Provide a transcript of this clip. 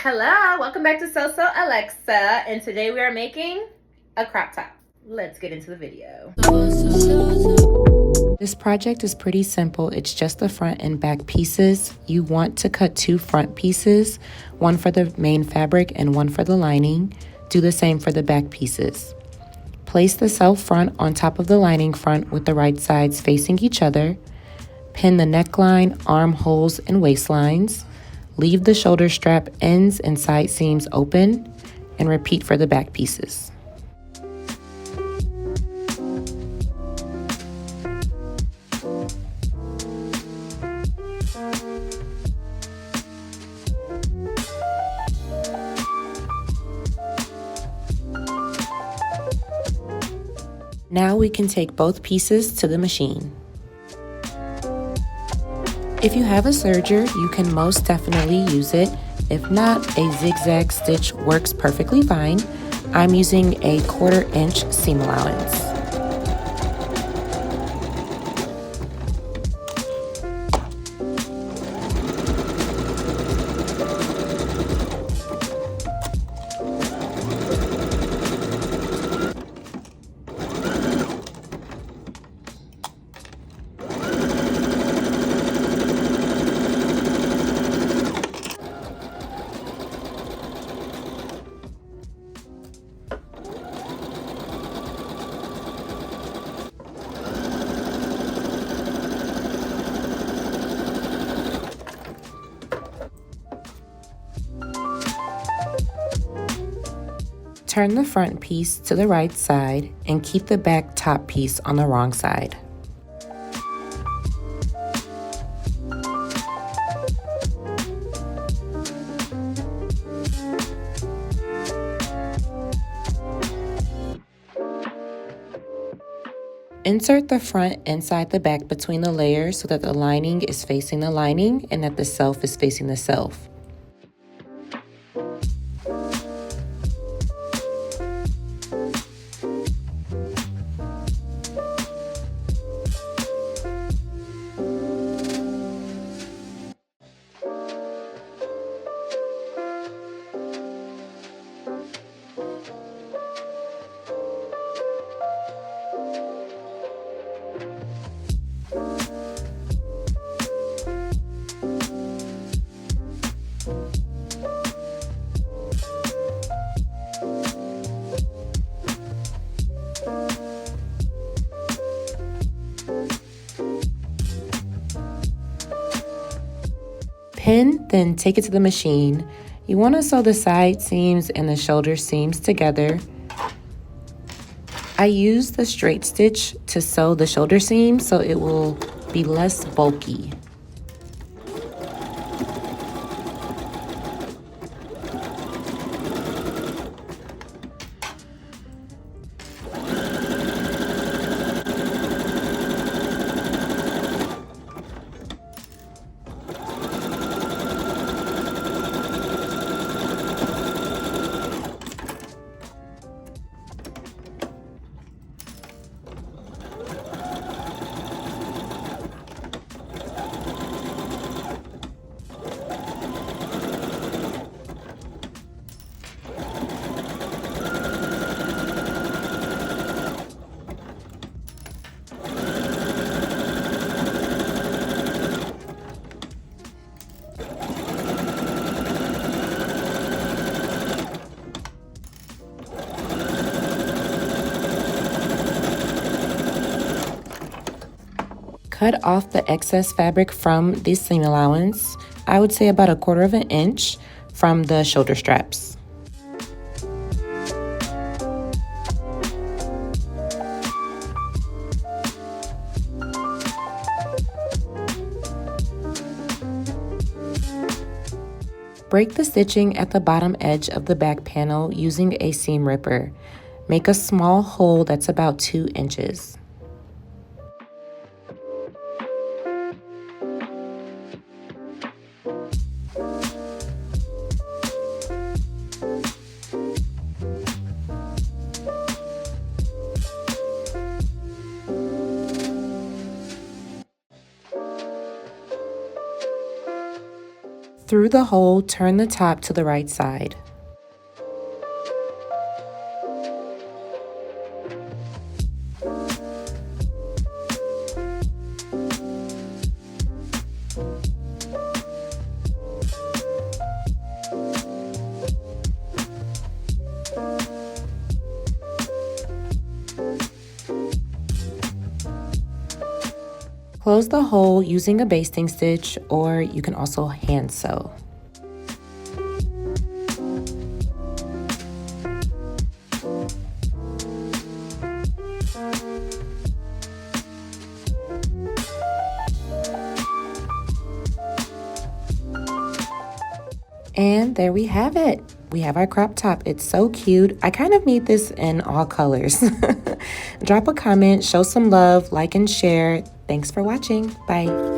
Hello, welcome back to So Alexa, and today we are making a crop top. Let's get into the video. This project is pretty simple. It's just the front and back pieces. You want to cut 2 front pieces, one for the main fabric and one for the lining. Do the same for the back pieces. Place the self front on top of the lining front with the right sides facing each other. Pin the neckline, armholes, and waistlines. Leave the shoulder strap ends and side seams open, and repeat for the back pieces. Now we can take both pieces to the machine. If you have a serger, you can most definitely use it. If not, a zigzag stitch works perfectly fine. I'm using a 1/4 inch seam allowance. Turn the front piece to the right side and keep the back top piece on the wrong side. Insert the front inside the back between the layers so that the lining is facing the lining and that the self is facing the self. Pin, then take it to the machine. You want to sew the side seams and the shoulder seams together. I use the straight stitch to sew the shoulder seam so it will be less bulky. Cut off the excess fabric from the seam allowance. I would say about 1/4 inch from the shoulder straps. Break the stitching at the bottom edge of the back panel using a seam ripper. Make a small hole that's about 2 inches. Through the hole, turn the top to the right side. Close the hole using a basting stitch, or you can also hand sew. And there we have it. We have our crop top. It's so cute. I kind of need this in all colors. Drop a comment, show some love, like and share. Thanks for watching. Bye.